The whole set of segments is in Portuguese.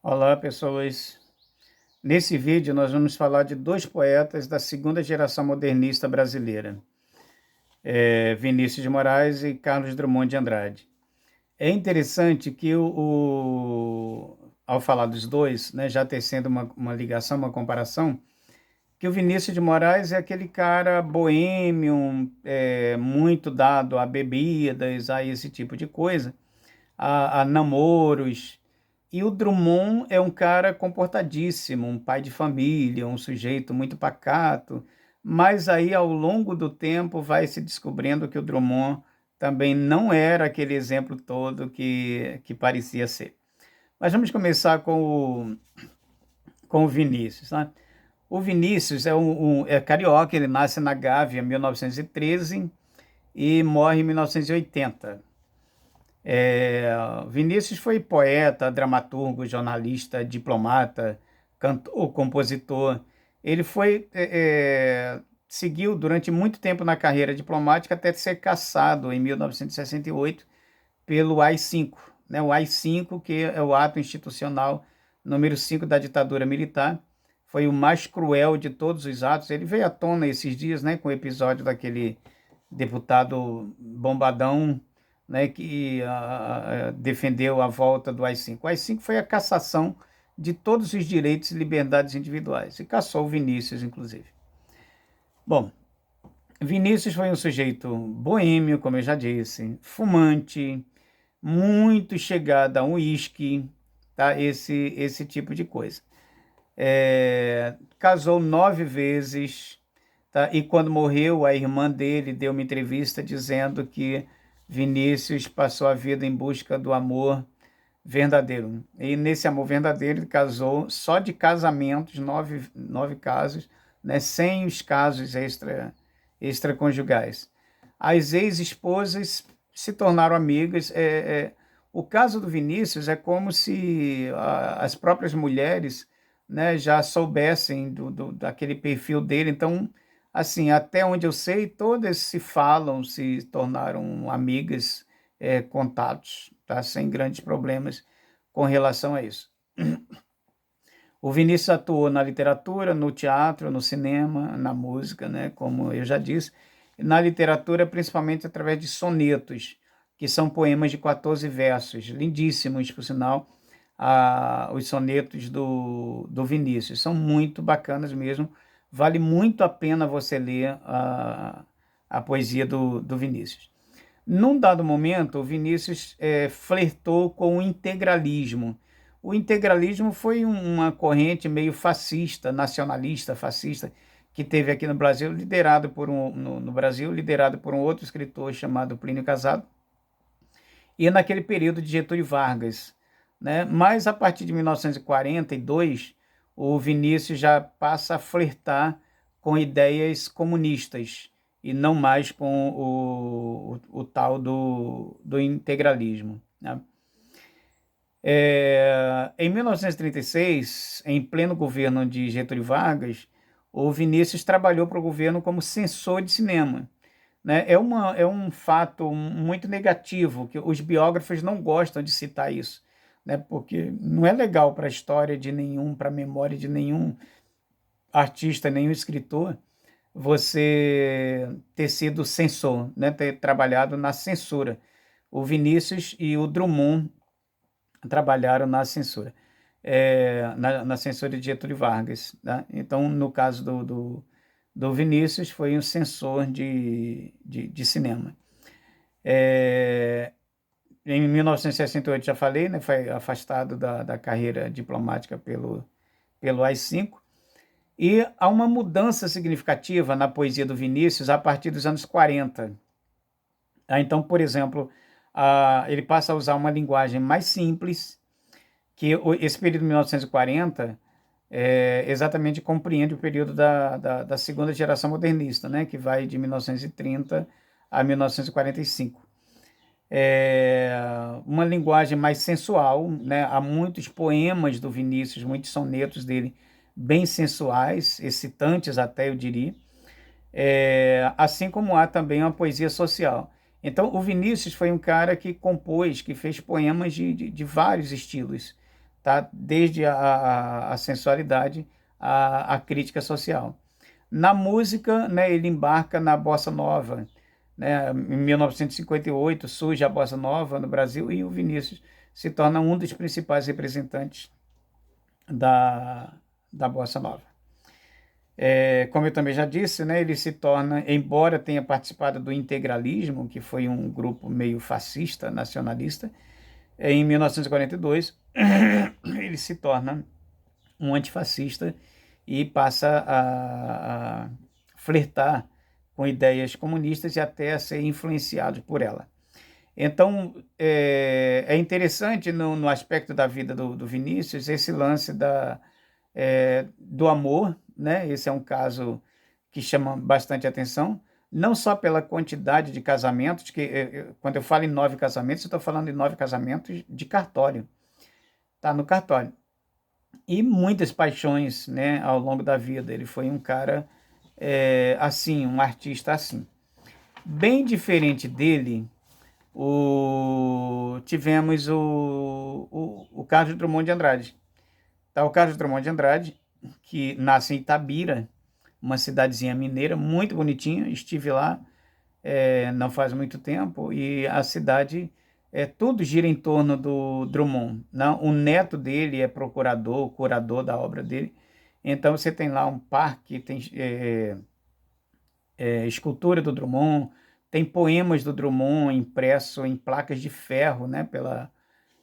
Olá, pessoas. Nesse vídeo, nós vamos falar de dois poetas da segunda geração modernista brasileira, Vinícius de Moraes e Carlos Drummond de Andrade. É interessante que, ao falar dos dois, né, já tecendo uma ligação, uma comparação, que o Vinícius de Moraes é aquele cara boêmio, muito dado a bebidas, a esse tipo de coisa, a namoros. E o Drummond é um cara comportadíssimo, um pai de família, um sujeito muito pacato, mas aí ao longo do tempo vai se descobrindo que o Drummond também não era aquele exemplo todo que parecia ser. Mas vamos começar com o Vinícius. Né? O Vinícius é carioca, ele nasce na Gávea em 1913 e morre em 1980. Vinícius foi poeta, dramaturgo, jornalista, diplomata, cantor, compositor. Ele seguiu durante muito tempo na carreira diplomática até ser cassado em 1968 pelo AI-5, né? O AI-5, que é o ato institucional número 5 da ditadura militar, foi o mais cruel de todos os atos. Ele veio à tona esses dias, né, com o episódio daquele deputado bombadão, né, que defendeu a volta do AI-5. O AI-5 foi a cassação de todos os direitos e liberdades individuais, e cassou o Vinícius, inclusive. Bom, Vinícius foi um sujeito boêmio, como eu já disse, fumante, muito chegado a um uísque, tá? Esse tipo de coisa. Casou 9 vezes, tá? E quando morreu, a irmã dele deu uma entrevista dizendo que Vinícius passou a vida em busca do amor verdadeiro. E nesse amor verdadeiro ele casou só de casamentos, nove casos, né? Sem os casos extraconjugais. As ex-esposas se tornaram amigas. O caso do Vinícius é como se as próprias mulheres, né, já soubessem daquele perfil dele. Então, assim, até onde eu sei, todas se falam, se tornaram amigas, contatos, tá? Sem grandes problemas com relação a isso. O Vinícius atuou na literatura, no teatro, no cinema, na música, né, como eu já disse, na literatura principalmente através de sonetos, que são poemas de 14 versos, lindíssimos, por sinal, os sonetos do Vinícius. São muito bacanas mesmo, vale muito a pena você ler a poesia do Vinícius. Num dado momento, o Vinícius flertou com o integralismo. O integralismo foi uma corrente meio fascista, nacionalista, fascista, que teve aqui no Brasil, no Brasil, liderado por um outro escritor chamado Plínio Casado, e naquele período de Getúlio Vargas. Né? Mas a partir de 1942, o Vinícius já passa a flertar com ideias comunistas e não mais com o tal do integralismo. Né? Em 1936, em pleno governo de Getúlio Vargas, o Vinícius trabalhou para o governo como censor de cinema. Né? É um fato muito negativo, que os biógrafos não gostam de citar isso, né? Porque não é legal para a história de nenhum, para a memória de nenhum artista, nenhum escritor, você ter sido censor, né? Ter trabalhado na censura. O Vinícius e o Drummond trabalharam na censura, na censura de Getúlio Vargas. Tá? Então, no caso do Vinícius, foi um censor de cinema. Em 1968, já falei, né, foi afastado da carreira diplomática pelo AI-5, e há uma mudança significativa na poesia do Vinícius a partir dos anos 40. Então, por exemplo, ele passa a usar uma linguagem mais simples, que esse período de 1940 exatamente compreende o período da segunda geração modernista, né, que vai de 1930 a 1945. Uma linguagem mais sensual, né? Há muitos poemas do Vinícius, muitos sonetos dele bem sensuais, excitantes até, eu diria, assim como há também uma poesia social. Então, o Vinícius foi um cara que compôs, que fez poemas de vários estilos, tá? Desde a sensualidade à crítica social. Na música, né, ele embarca na bossa nova, né? Em 1958 surge a bossa nova no Brasil e o Vinícius se torna um dos principais representantes da, da bossa nova. Como eu também já disse, né, ele se torna, embora tenha participado do integralismo, que foi um grupo meio fascista, nacionalista, em 1942 ele se torna um antifascista e passa a flertar com ideias comunistas e até a ser influenciado por ela. Então, é interessante no aspecto da vida do Vinícius esse lance do amor, né? Esse é um caso que chama bastante atenção, não só pela quantidade de casamentos, que quando eu falo em 9 casamentos, eu estou falando em 9 casamentos de cartório, tá? No cartório. E muitas paixões, né, ao longo da vida. Ele foi um cara assim, um artista assim. Bem diferente dele, tivemos o Carlos Drummond de Andrade. Tá, o Carlos Drummond de Andrade, que nasce em Itabira, uma cidadezinha mineira muito bonitinha. Estive lá não faz muito tempo e a cidade tudo gira em torno do Drummond. Não? O neto dele é procurador, curador da obra dele. Então você tem lá um parque, tem escultura do Drummond, tem poemas do Drummond impresso em placas de ferro, né, pela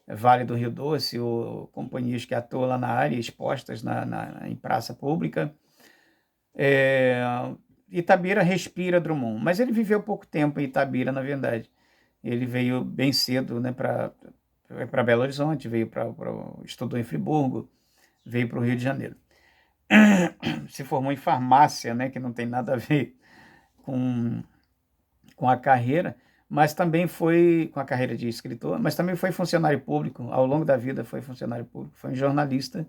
Vale do Rio Doce, ou companhias que atuam lá na área, expostas em praça pública. Itabira respira Drummond, mas ele viveu pouco tempo em Itabira, na verdade. Ele veio bem cedo, né, para Belo Horizonte, estudou em Friburgo, veio para o Rio de Janeiro. Se formou em farmácia, né, que não tem nada a ver com a carreira, mas também foi com a carreira de escritor, mas também foi funcionário público, ao longo da vida foi funcionário público, foi um jornalista,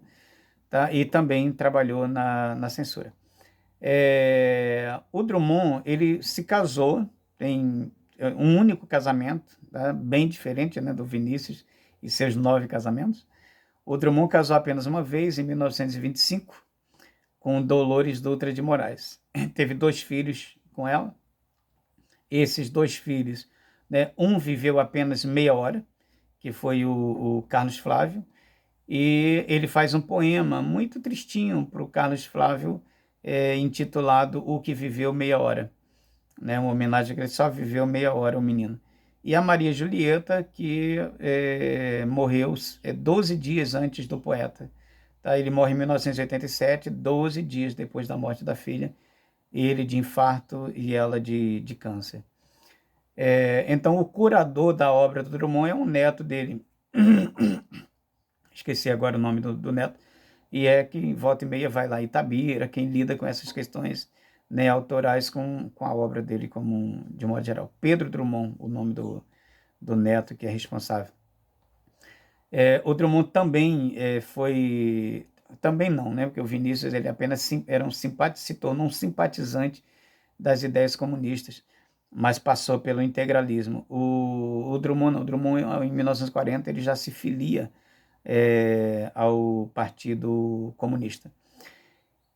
tá? E também trabalhou na censura. O Drummond, ele se casou, tem um único casamento, tá? Bem diferente, né, do Vinícius e seus 9 casamentos. O Drummond casou apenas uma vez, em 1925, com Dolores Dutra de Moraes. Teve 2 filhos com ela. Esses 2 filhos, né, um viveu apenas meia hora, que foi o Carlos Flávio, e ele faz um poema muito tristinho para o Carlos Flávio, intitulado O que Viveu Meia Hora, né, uma homenagem a que ele só viveu meia hora, o menino. E a Maria Julieta, que morreu 12 dias antes do poeta. Tá? Ele morre em 1987, 12 dias depois da morte da filha, ele de infarto e ela de câncer. Então, o curador da obra do Drummond é um neto dele. Esqueci agora o nome do neto. E quem volta e meia vai lá em Itabira, quem lida com essas questões, né, autorais com a obra dele de modo geral. Pedro Drummond, o nome do neto que é responsável. O Drummond também foi... Também não, né? Porque o Vinícius ele apenas se tornou um simpatizante das ideias comunistas, mas passou pelo integralismo. O Drummond, em 1940, ele já se filia ao Partido Comunista.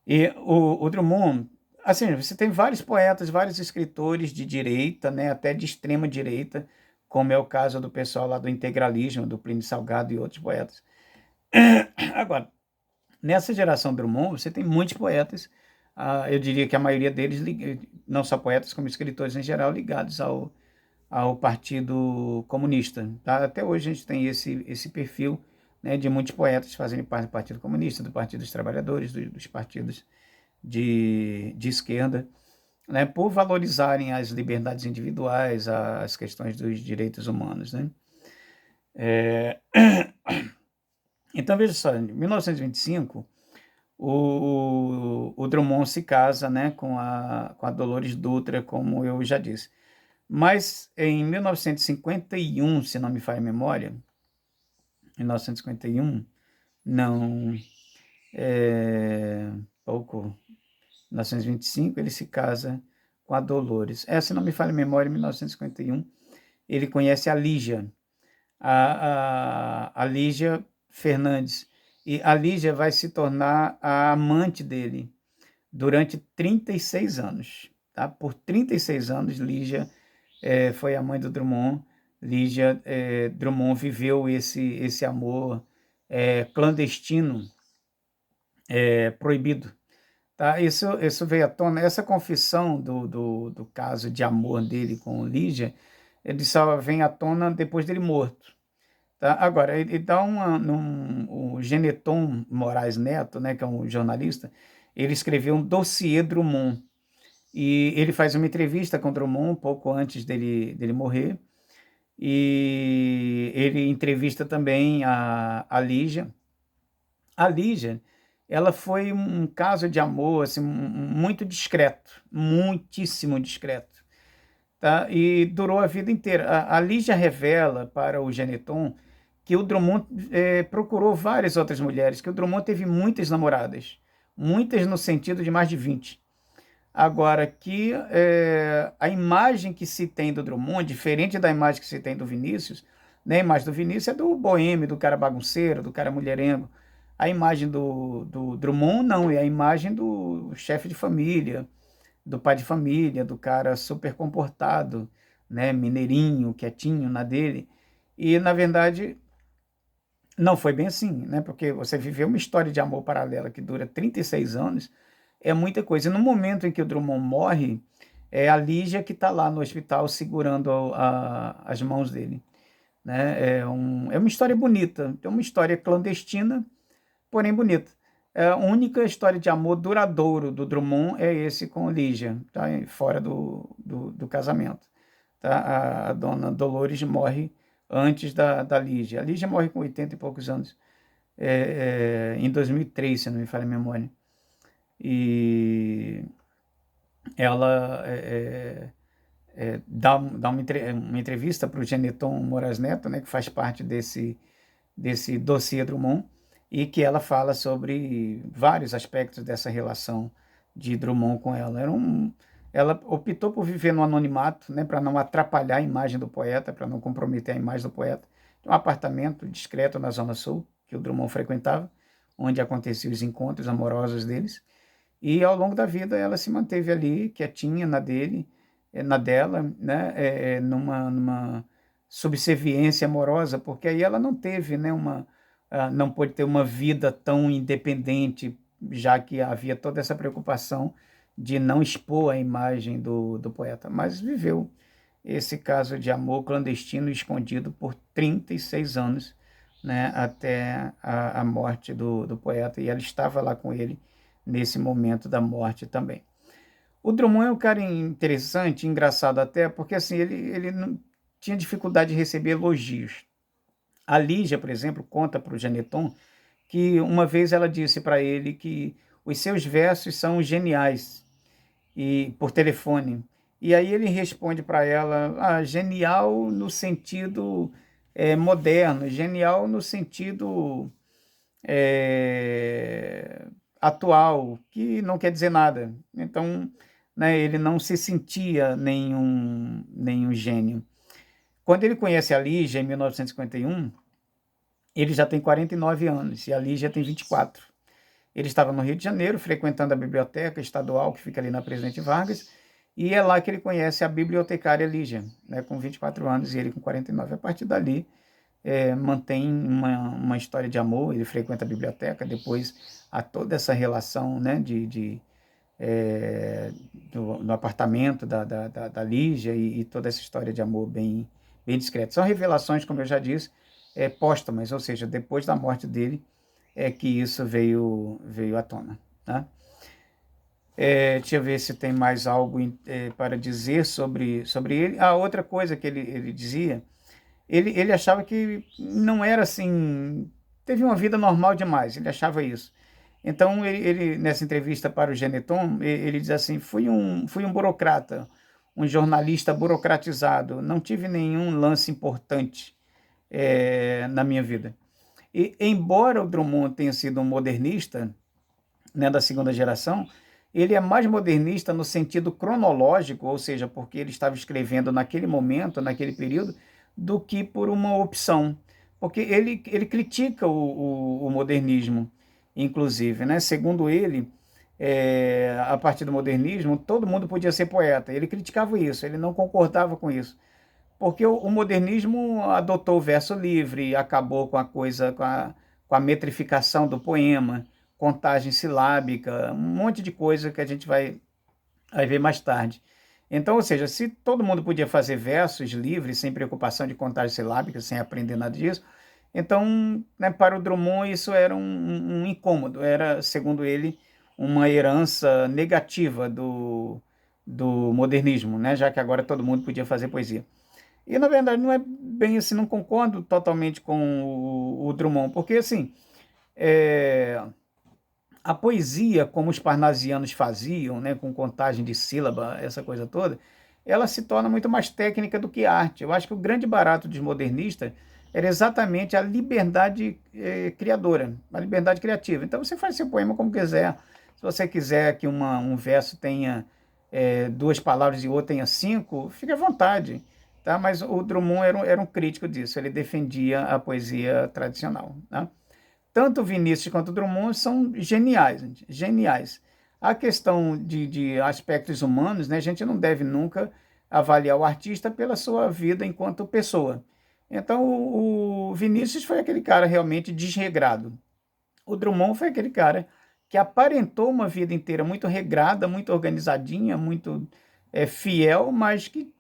E o Drummond, assim, você tem vários poetas, vários escritores de direita, né, até de extrema direita, como é o caso do pessoal lá do integralismo, do Plínio Salgado e outros poetas. Agora, nessa geração Drummond, você tem muitos poetas, eu diria que a maioria deles, não só poetas, como escritores em geral, ligados ao Partido Comunista. Tá? Até hoje a gente tem esse perfil, né, de muitos poetas fazendo parte do Partido Comunista, do Partido dos Trabalhadores, dos partidos de esquerda, né, por valorizarem as liberdades individuais, as questões dos direitos humanos. Né? Então, veja só, em 1925, o Drummond se casa, né, com a Dolores Dutra, como eu já disse. Mas em 1951, se não me falha a memória, 1951, não, pouco, 1925, ele se casa com a Dolores. Se não me falha a memória, em 1951, ele conhece a Lígia. A Lígia Fernandes. E a Lígia vai se tornar a amante dele durante 36 anos. Tá? Por 36 anos, Lígia foi a mãe do Drummond. Lígia Drummond viveu esse amor clandestino, proibido. Tá? Isso veio à tona, essa confissão do caso de amor dele com Lígia, ele só vem à tona depois dele morto. Tá? Agora, ele dá o Geneton Moraes Neto, né, que é um jornalista, ele escreveu um dossiê Drummond, e ele faz uma entrevista com Drummond um pouco antes dele morrer, e ele entrevista também a Lígia. A Lígia, ela foi um caso de amor assim, muito discreto, muitíssimo discreto. Tá? E durou a vida inteira. A Lígia revela para o Geneton que o Drummond procurou várias outras mulheres, que o Drummond teve muitas namoradas, muitas no sentido de mais de 20. Agora, que a imagem que se tem do Drummond, diferente da imagem que se tem do Vinícius, né? A imagem do Vinícius é do boêmio, do cara bagunceiro, do cara mulherengo. A imagem do Drummond, não, é a imagem do chefe de família, do pai de família, do cara super comportado, né? Mineirinho, quietinho na dele. E, na verdade, não foi bem assim, né? Porque você viveu uma história de amor paralela que dura 36 anos, é muita coisa. E no momento em que o Drummond morre, é a Lígia que está lá no hospital segurando as mãos dele. Né? É uma história bonita, é uma história clandestina, porém bonita. A única história de amor duradouro do Drummond é esse com Lígia, tá? Fora do casamento. Tá? A dona Dolores morre antes da Lígia. A Lígia morre com 80 e poucos anos, em 2003, se não me falha a memória. E ela dá uma entrevista para o Geneton Moraes Neto, né, que faz parte desse dossiê Drummond, e que ela fala sobre vários aspectos dessa relação de Drummond com ela. Ela optou por viver no anonimato, né, para não atrapalhar a imagem do poeta, para não comprometer a imagem do poeta. Um apartamento discreto na Zona Sul, que o Drummond frequentava, onde aconteciam os encontros amorosos deles. E ao longo da vida ela se manteve ali, quietinha na dele, na dela, né, numa subserviência amorosa, porque aí ela não teve, né, não pôde ter uma vida tão independente, já que havia toda essa preocupação de não expor a imagem do poeta, mas viveu esse caso de amor clandestino escondido por 36 anos, né, até a morte do poeta, e ela estava lá com ele nesse momento da morte também. O Drummond é um cara interessante, engraçado até, porque assim, ele não tinha dificuldade de receber elogios. A Lígia, por exemplo, conta para o Geneton que uma vez ela disse para ele que os seus versos são geniais, e por telefone. E aí ele responde para ela, genial no sentido moderno, genial no sentido atual, que não quer dizer nada. Então, né, ele não se sentia nenhum gênio. Quando ele conhece a Lígia, em 1951, ele já tem 49 anos e a Lígia tem 24. Ele estava no Rio de Janeiro, frequentando a biblioteca estadual, que fica ali na Presidente Vargas, e é lá que ele conhece a bibliotecária Lígia, né, com 24 anos e ele com 49. A partir dali, mantém uma história de amor, ele frequenta a biblioteca, depois há toda essa relação, né, do apartamento da Lígia e toda essa história de amor bem discreta. São revelações, como eu já disse, póstumas, ou seja, depois da morte dele é que isso veio à tona. Tá? Deixa eu ver se tem mais algo para dizer sobre ele. Outra coisa que ele dizia, ele achava que não era assim, teve uma vida normal demais, ele achava isso. Então, ele nessa entrevista para o Geneton, ele diz assim, fui um burocrata, um jornalista burocratizado, não tive nenhum lance importante na minha vida. E, embora o Drummond tenha sido um modernista, né, da segunda geração, ele é mais modernista no sentido cronológico, ou seja, porque ele estava escrevendo naquele momento, naquele período, do que por uma opção. porque ele critica o modernismo, inclusive, né? Segundo ele, a partir do modernismo, todo mundo podia ser poeta. Ele criticava isso, ele não concordava com isso, porque o modernismo adotou o verso livre, acabou com a coisa, com a metrificação do poema, contagem silábica, um monte de coisa que a gente vai ver mais tarde. Então, ou seja, se todo mundo podia fazer versos livres, sem preocupação de contagem silábica, sem aprender nada disso, então, né, para o Drummond isso era um incômodo, era, segundo ele, uma herança negativa do modernismo, né, já que agora todo mundo podia fazer poesia. E, na verdade, não é bem assim, não concordo totalmente com o Drummond, porque, assim, é, a poesia, como os parnasianos faziam, né, com contagem de sílaba, essa coisa toda, ela se torna muito mais técnica do que arte. Eu acho que o grande barato dos modernistas era exatamente a liberdade criadora, a liberdade criativa. Então você faz seu poema como quiser. Se você quiser que um verso tenha duas palavras e outro tenha cinco, fique à vontade. Tá? Mas o Drummond era um crítico disso, ele defendia a poesia tradicional. Tá? Tanto Vinícius quanto Drummond são geniais, gente, geniais. A questão de aspectos humanos, né, a gente não deve nunca avaliar o artista pela sua vida enquanto pessoa. Então, o Vinícius foi aquele cara realmente desregrado. O Drummond foi aquele cara que aparentou uma vida inteira muito regrada, muito organizadinha, muito fiel, mas que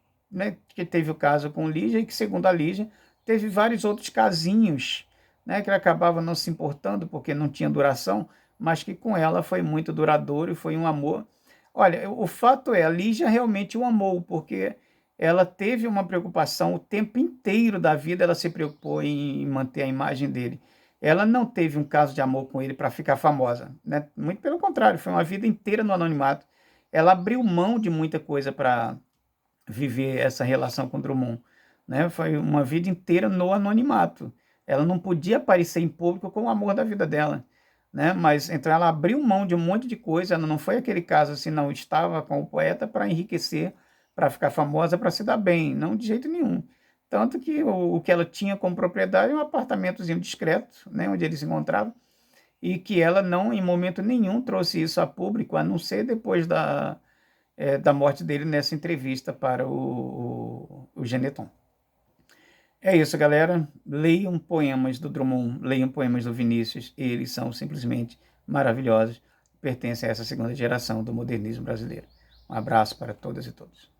teve o caso com Lígia e que, segundo a Lígia, teve vários outros casinhos, né, que ele acabava não se importando porque não tinha duração, mas que com ela foi muito duradouro e foi um amor. Olha, o fato é, a Lígia realmente o amou, porque ela teve uma preocupação o tempo inteiro da vida, ela se preocupou em manter a imagem dele. Ela não teve um caso de amor com ele para ficar famosa, né? Muito pelo contrário, foi uma vida inteira no anonimato. Ela abriu mão de muita coisa para viver essa relação com Drummond, né? Foi uma vida inteira no anonimato. Ela não podia aparecer em público com o amor da vida dela, né? Mas então ela abriu mão de um monte de coisa. Ela não foi aquele caso assim, não estava com o poeta para enriquecer, para ficar famosa, para se dar bem, não de jeito nenhum. Tanto que o que ela tinha como propriedade é um apartamentozinho discreto, né, onde ele se encontrava, e que ela não, em momento nenhum, trouxe isso a público, a não ser depois da morte dele nessa entrevista para o Geneton. É isso, galera. Leiam poemas do Drummond, leiam poemas do Vinícius, eles são simplesmente maravilhosos, pertencem a essa segunda geração do modernismo brasileiro. Um abraço para todas e todos.